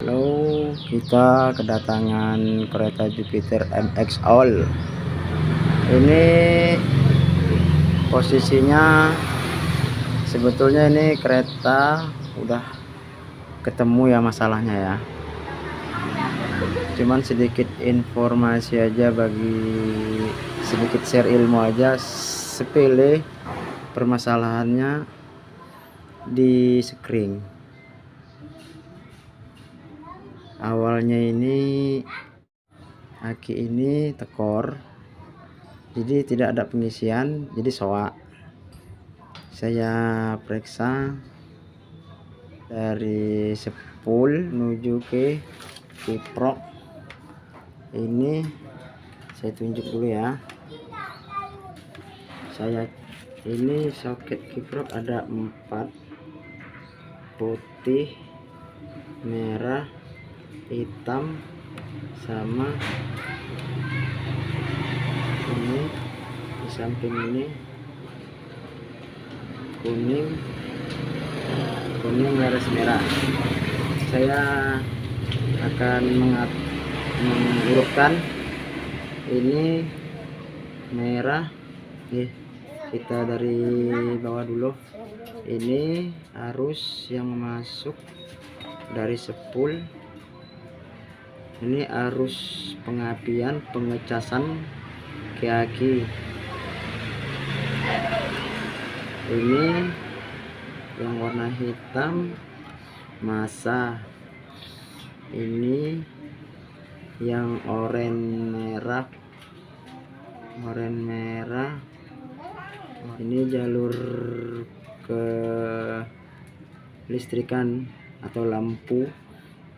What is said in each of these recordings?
Halo, kita kedatangan kereta Jupiter MX All. Ini posisinya sebetulnya ini kereta udah ketemu ya masalahnya ya. Cuman sedikit informasi aja, bagi sedikit share ilmu aja, sepele permasalahannya di sekring. Awalnya ini aki ini tekor, jadi tidak ada pengisian, jadi soak. Saya periksa dari sepul menuju ke kiprok. Ini saya tunjuk dulu ya. Ini soket kiprok ada 4, putih, merah, hitam, sama ini di samping ini kuning garis merah. Saya akan mengurutkan ini merah. Kita dari bawah dulu. Ini arus yang masuk dari sepul, ini arus pengapian pengecasan ke aki. Ini yang warna hitam massa, ini yang oranye merah, ini jalur ke listrikan atau lampu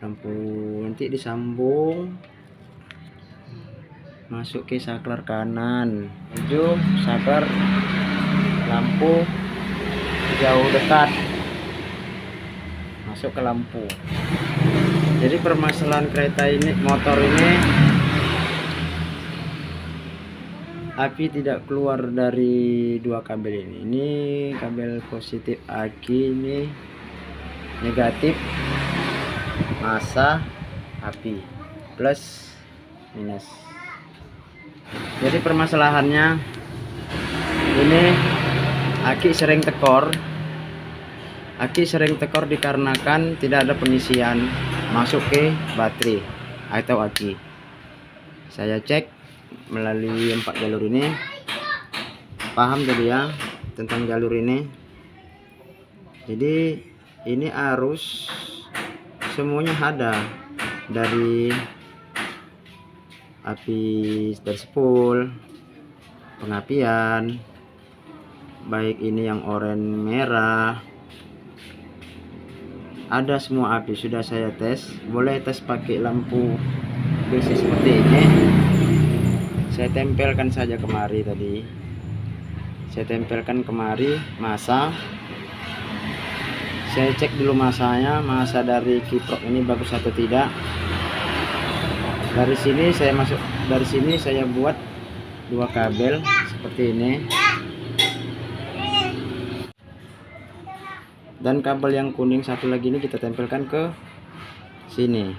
nanti disambung masuk ke saklar kanan, menuju saklar lampu jauh dekat, masuk ke lampu. Jadi permasalahan kereta ini, motor ini, api tidak keluar dari 2 kabel ini. Ini kabel positif aki, ini negatif massa api, plus minus. Jadi permasalahannya ini aki sering tekor dikarenakan tidak ada pengisian masuk ke baterai atau aki. Saya cek melalui 4 jalur ini, paham jadi ya tentang jalur ini. Jadi ini arus semuanya ada dari api, dari sepul, pengapian, baik ini yang oranye merah, ada semua api. Sudah saya tes, boleh tes pakai lampu BC seperti ini. Saya tempelkan saja kemari tadi. Saya tempelkan kemari massa. Saya cek dulu massanya, massa dari kiprok ini bagus atau tidak. Dari sini saya buat 2 kabel seperti ini. Dan kabel yang kuning satu lagi ini kita tempelkan ke sini.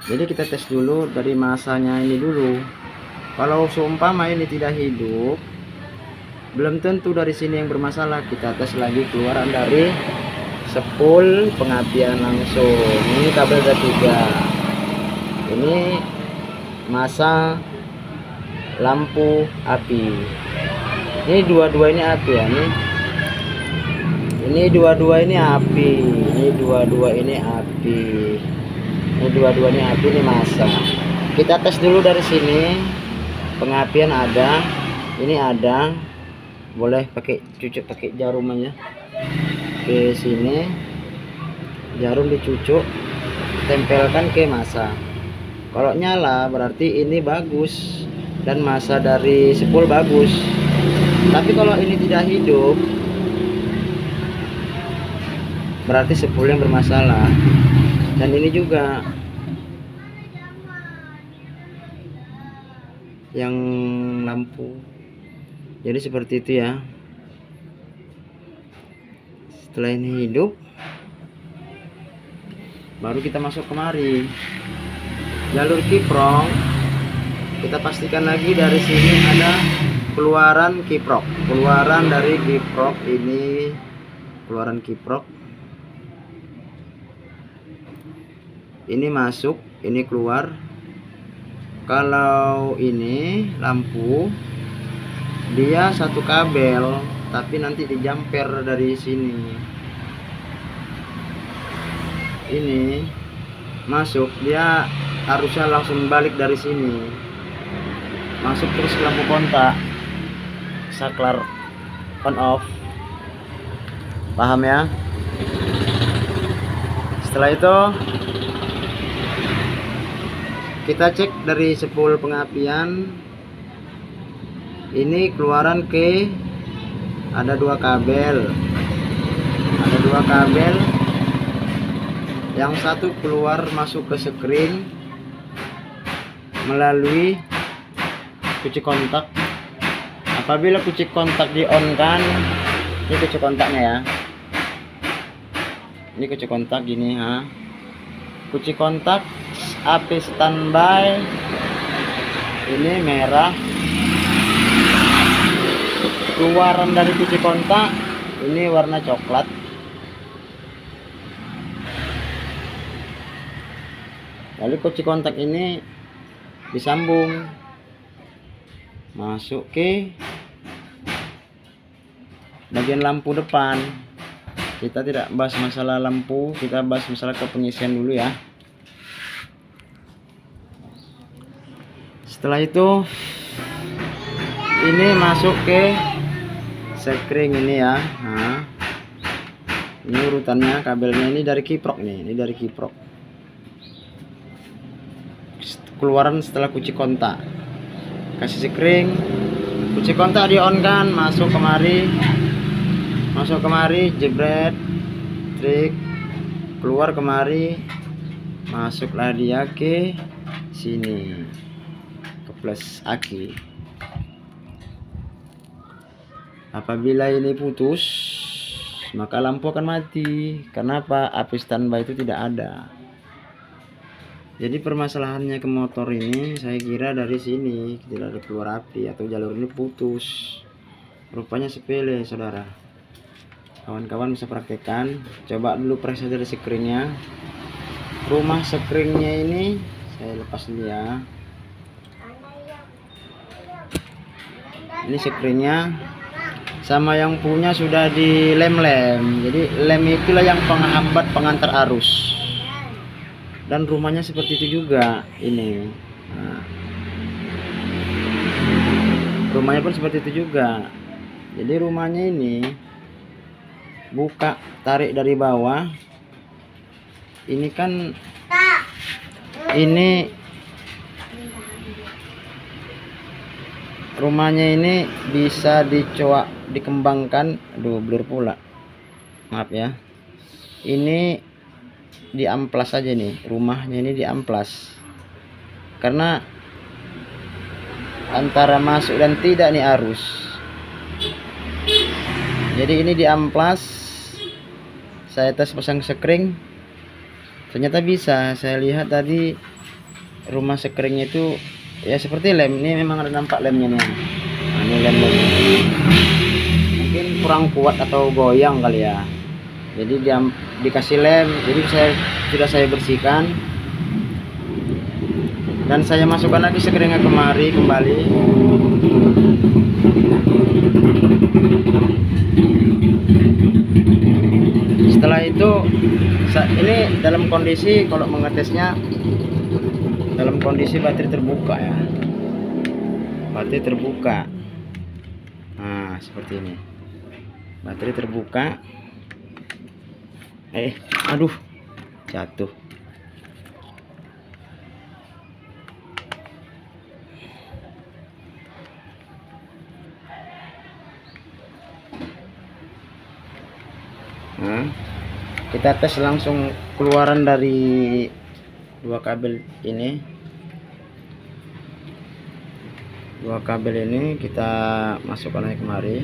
Jadi kita tes dulu dari massanya ini dulu. Kalau seumpama ini tidak hidup, belum tentu dari sini yang bermasalah. Kita tes lagi keluaran dari sepul pengapian langsung. Ini kabel ada 3. Ini massa lampu api. Ini dua-dua ini api ya. Ini dua-dua ini api. Ini dua-dua ini api. Ini dua-dua ini api, ini massa. Kita tes dulu dari sini. Pengapian ada, ini ada. Boleh pakai cucuk, pakai jarum aja ke sini, jarum dicucuk, tempelkan ke massa. Kalau nyala berarti ini bagus dan massa dari sepul bagus. Tapi kalau ini tidak hidup, berarti sepul yang bermasalah. Dan ini juga yang lampu. Jadi seperti itu ya. Setelah ini hidup, baru kita masuk kemari. Jalur kiprok kita pastikan lagi dari sini ada keluaran kiprok, keluaran dari kiprok ini, keluaran kiprok ini masuk, ini keluar. Kalau ini lampu dia satu kabel, tapi nanti dijamper dari sini. Ini masuk, dia harusnya langsung balik dari sini, masuk terus ke lampu kontak, saklar on off. Paham ya? Setelah itu kita cek dari spool pengapian. Ini keluaran ke ada dua kabel, yang satu keluar masuk ke screen melalui kunci kontak. Apabila kunci kontak di on kan, ini kunci kontaknya ya, ini kunci kontak gini ha. Kunci kontak api standby ini merah. Keluaran dari kunci kontak ini warna coklat. Lalu kunci kontak ini disambung masuk ke bagian lampu depan. Kita tidak bahas masalah lampu, kita bahas masalah kepengisian dulu ya. Setelah itu ini masuk ke sekring ini ya. Nah, ini urutannya kabelnya ini dari kiprok nih, ini dari kiprok. Keluaran setelah kunci kontak, kasih sekring, kunci kontak di on kan, masuk kemari, jebret, trik, keluar kemari, masuklah dia ke sini, ke plus aki. Apabila ini putus, maka lampu akan mati. Kenapa? Api standby itu tidak ada. Jadi permasalahannya ke motor ini saya kira dari sini tidak ada keluar api atau jalur ini putus. Rupanya sepele saudara. Kawan-kawan bisa praktekkan. Coba dulu press dari sekringnya. Rumah sekringnya ini saya lepas dulu ya. Ini sekringnya sama yang punya sudah di lem-lem. Jadi lem itulah yang penghambat pengantar arus. Dan rumahnya seperti itu juga ini. Nah, rumahnya pun seperti itu juga. Jadi rumahnya ini buka tarik dari bawah. Ini kan ini rumahnya ini bisa dikembangkan. Aduh, blur pula. Maaf ya. Ini di amplas aja nih, rumahnya ini di amplas. Karena antara masuk dan tidak nih arus. Jadi ini di amplas. Saya tes pasang sekring. Ternyata bisa. Saya lihat tadi rumah sekringnya itu ya seperti lem. Ini memang ada nampak lemnya nih. Nah, ini lem. Mungkin kurang kuat atau goyang kali ya. Jadi dia dikasih lem. Jadi sudah saya bersihkan dan saya masukkan lagi sekringnya kemari kembali. Setelah itu ini dalam kondisi kalau mengetesnya dalam kondisi baterai terbuka ya, baterai terbuka. Nah seperti ini, baterai terbuka. Aduh, jatuh. Nah, kita tes langsung keluaran dari dua kabel ini. Dua kabel ini kita masukkan lagi kemari.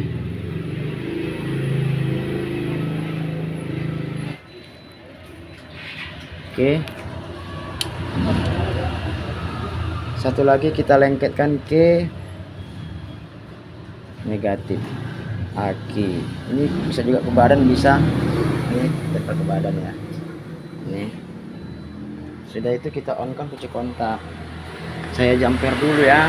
Oke. Satu lagi kita lengketkan ke negatif aki. Ini bisa juga ke badan, bisa. Ini tempel ke badan ya. Ini. Sudah itu kita on kan kunci kontak. Saya jumper dulu ya.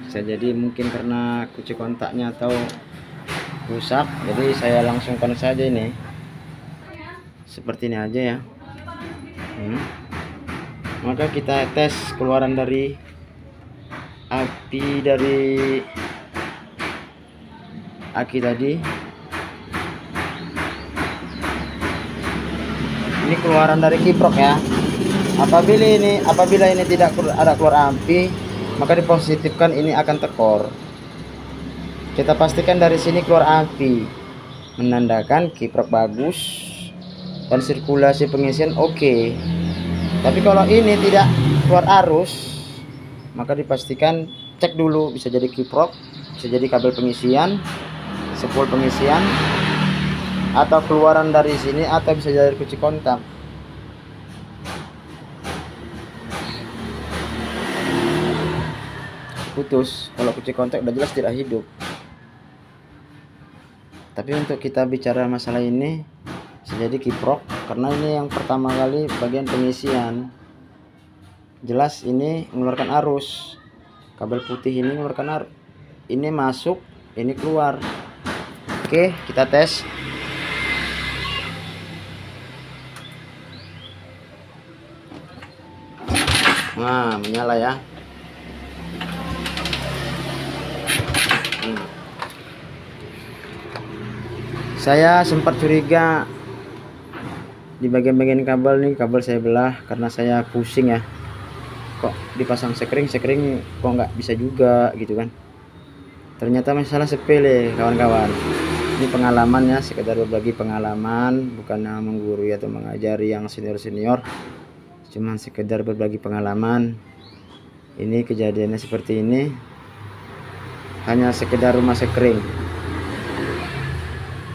Bisa jadi mungkin karena kunci kontaknya atau rusak, jadi saya langsung connect saja ini. Seperti ini aja ya. Maka kita tes keluaran dari api dari aki tadi. Ini keluaran dari kiprok ya. Apabila ini tidak ada keluar api, maka dipositifkan ini akan tekor. Kita pastikan dari sini keluar api, menandakan kiprok bagus dan sirkulasi pengisian oke. Tapi kalau ini tidak keluar arus, maka dipastikan cek dulu, bisa jadi kiprok, bisa jadi kabel pengisian, spool pengisian, atau keluaran dari sini, atau bisa jadi kunci kontak. Putus, kalau kunci kontak udah jelas tidak hidup. Tapi untuk kita bicara masalah ini, bisa jadi kiprok karena ini yang pertama kali bagian pengisian. Jelas ini mengeluarkan arus. Kabel putih ini mengeluarkan arus. Ini masuk, ini keluar. Oke, kita tes. Nah, menyala ya. Saya sempat curiga di bagian-bagian kabel nih, kabel saya belah karena saya pusing ya. Kok dipasang sekring kok nggak bisa juga gitu kan. Ternyata masalah sepele kawan-kawan. Ini pengalaman ya, sekedar berbagi pengalaman, bukannya menggurui atau mengajari yang senior-senior. Cuman sekedar berbagi pengalaman. Ini kejadiannya seperti ini. Hanya sekedar rumah sekring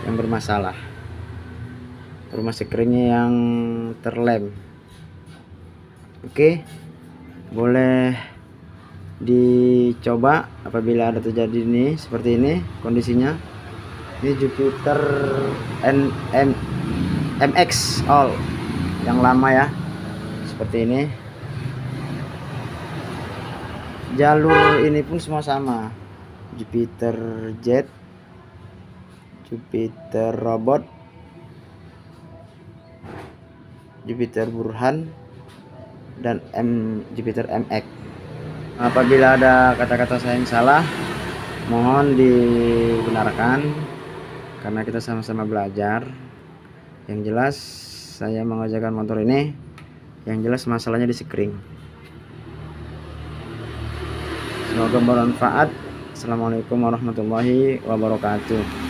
yang bermasalah, rumah sekringnya yang terlem. Oke, boleh dicoba apabila ada terjadi ini seperti ini kondisinya. Ini Jupiter MX all yang lama ya, seperti ini. Jalur ini pun semua sama, Jupiter Jet, Jupiter Robot, Jupiter Burhan, dan Jupiter MX. Apabila ada kata-kata saya yang salah, mohon dibenarkan karena kita sama-sama belajar. Yang jelas saya mengerjakan motor ini, yang jelas masalahnya di sekring. Semoga bermanfaat. Assalamualaikum warahmatullahi wabarakatuh.